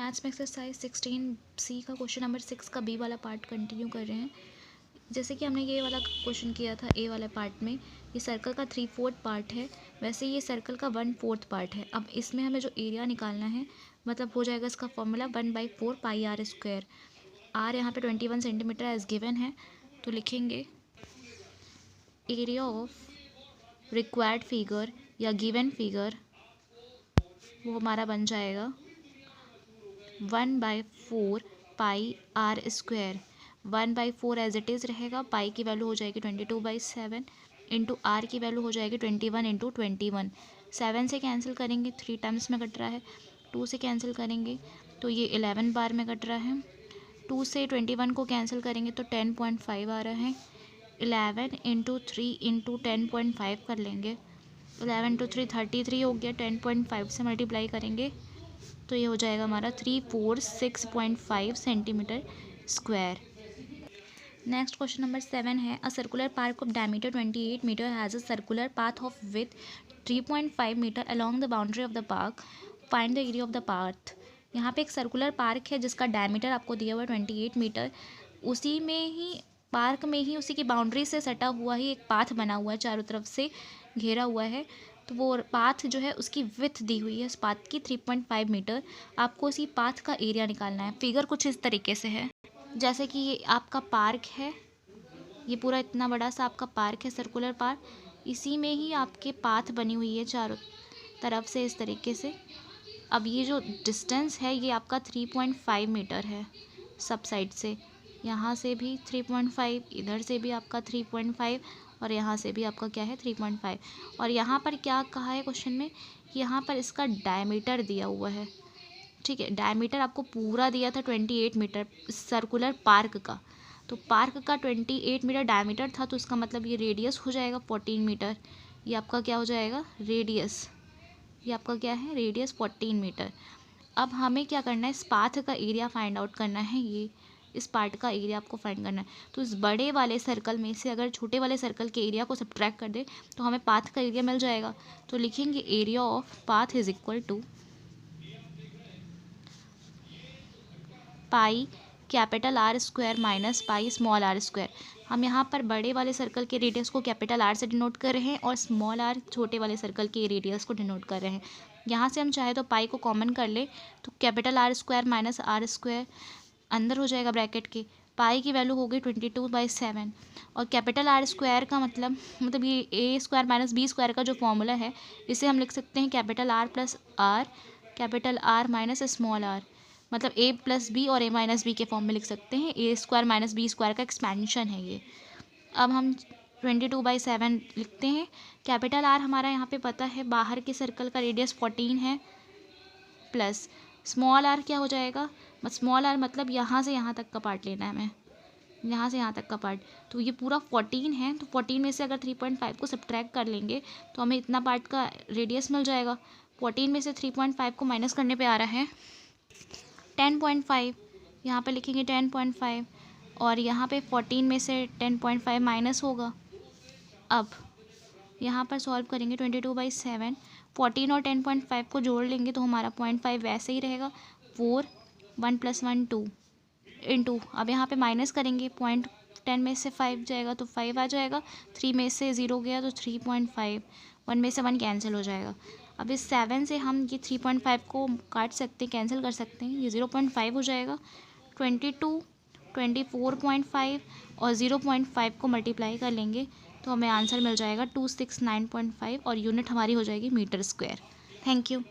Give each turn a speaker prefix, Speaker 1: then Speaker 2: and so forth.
Speaker 1: Maths में exercise 16C का question number 6 का बी वाला पार्ट कंटिन्यू कर रहे हैं। जैसे कि हमने ये वाला क्वेश्चन किया था ए वाले पार्ट में, ये सर्कल का 3/4 पार्ट है, वैसे ये सर्कल का 1/4 पार्ट है। अब इसमें हमें जो एरिया निकालना है, मतलब हो जाएगा इसका formula 1/4 pi r square. R यहाँ पे 21 सेंटीमीटर एज गिवन है, तो लिखेंगे एरिया ऑफ रिक्वायर्ड फिगर या गिवन फिगर वो हमारा बन जाएगा 1/4 pi r square. 1/4 as it is रहेगा, पाई की वैल्यू हो जाएगी 22/7 इंटू आर की वैल्यू हो जाएगी 21 इंटू 21। 7 से कैंसिल करेंगे, 3 टाइम्स में कट रहा है। 2 से कैंसिल करेंगे तो ये 11 बार में कट रहा है। 2 से 21 को कैंसिल करेंगे तो 10.5 आ रहा है। 11 इंटू 3 इंटू 10.5 कर लेंगे, 11 इंटू 3 33 हो गया। 10.5 से मल्टीप्लाई करेंगे तो ये हो जाएगा हमारा 346.5 centimetre square. Next question number 7 है, a circular park of diameter 28 metre has a circular path of with 3.5 metre along the boundary of the park, find the area of the path. यहाँ पे एक सर्कुलर पार्क है जिसका diameter आपको दिया हुआ है 28 मीटर। उसी में ही पार्क में ही उसी की बाउंड्री से सटा हुआ ही एक पाथ बना हुआ है, चारों तरफ से घेरा हुआ है। तो वो पाथ जो है उसकी विथ दी हुई है उस पाथ की 3.5 मीटर। आपको उसी पाथ का एरिया निकालना है। फिगर कुछ इस तरीके से है, जैसे कि ये आपका पार्क है, ये पूरा इतना बड़ा सा आपका पार्क है, सर्कुलर पार्क। इसी में ही आपके पाथ बनी हुई है चारों तरफ से इस तरीके से। अब ये जो डिस्टेंस है ये आपका 3.5 मीटर है सब साइड से। यहाँ से भी 3.5, इधर से भी आपका 3.5 और यहाँ से भी आपका क्या है 3.5। और यहाँ पर क्या कहा है क्वेश्चन में कि यहाँ पर इसका डायमीटर दिया हुआ है। ठीक है, डायमीटर आपको पूरा दिया था 28 मीटर सर्कुलर पार्क का। तो पार्क का 28 मीटर डायमीटर था, तो इसका मतलब ये रेडियस हो जाएगा 14 मीटर। ये आपका क्या हो जाएगा रेडियस, ये आपका क्या है रेडियस 14 मीटर। अब हमें क्या करना है, इस पाथ का एरिया फाइंड आउट करना है। ये इस पार्ट का एरिया आपको फाइंड करना है। तो इस बड़े वाले सर्कल में से अगर छोटे वाले सर्कल के एरिया को सब्ट्रैक्ट कर दे तो हमें पाथ का एरिया मिल जाएगा। तो लिखेंगे area of path is equal to pi capital R square minus pi small r square. हम यहाँ पर बड़े वाले सर्कल के रेडियस को कैपिटल आर से डिनोट कर रहे हैं और स्मॉल आर छोटे वाले सर्कल के रेडियस को डिनोट कर रहे हैं। यहाँ से हम चाहे तो पाई को कॉमन कर ले तो capital R square minus r square अंदर हो जाएगा ब्रैकेट के। पाई की वैल्यू हो गई 22/7 और कैपिटल आर स्क्वायर का मतलब ये a square minus b square का जो फॉर्मूला है, इसे हम लिख सकते हैं capital R plus r, capital R minus small r, मतलब ए प्लस बी और ए माइनस बी के फॉर्म में लिख सकते हैं। A square minus b square का एक्सपेंशन है ये। अब हम 22/7 लिखते हैं। कैपिटल आर हमारा यहाँ पे पता है, बाहर के सर्कल का रेडियस 14 है, प्लस स्मॉल आर क्या हो जाएगा, स्मॉल आर मतलब यहाँ से यहाँ तक का पार्ट लेना है हमें, यहाँ से यहाँ तक का पार्ट। तो ये पूरा 14 है, तो 14 में से अगर 3.5 को सब्ट्रैक्ट कर लेंगे तो हमें इतना पार्ट का रेडियस मिल जाएगा। 14 में से 3.5 को माइनस करने पे आ रहा है 10.5, यहाँ पे लिखेंगे 10.5 और यहाँ पे 14 में से 10.5 माइनस होगा। अब यहाँ पर सॉल्व करेंगे 22/7, 14 और 10.5 को जोड़ लेंगे तो हमारा 0.5 वैसे ही रहेगा। 4, 1 + 1 2 इंटू, अब यहाँ पे माइनस करेंगे, 10 में से 5 जाएगा तो 5 आ जाएगा, 3 में से 0 गया तो 3.5, 1 में से 1 कैंसिल हो जाएगा। अब इस 7 से हम ये 3.5 को काट सकते हैं, कैंसिल कर सकते हैं, ये 0.5 हो जाएगा। 22, 24.5 और 0.5 को मल्टीप्लाई कर लेंगे तो हमें आंसर मिल जाएगा 269.5 और यूनिट हमारी हो जाएगी मीटर स्क्वायर। Thank you.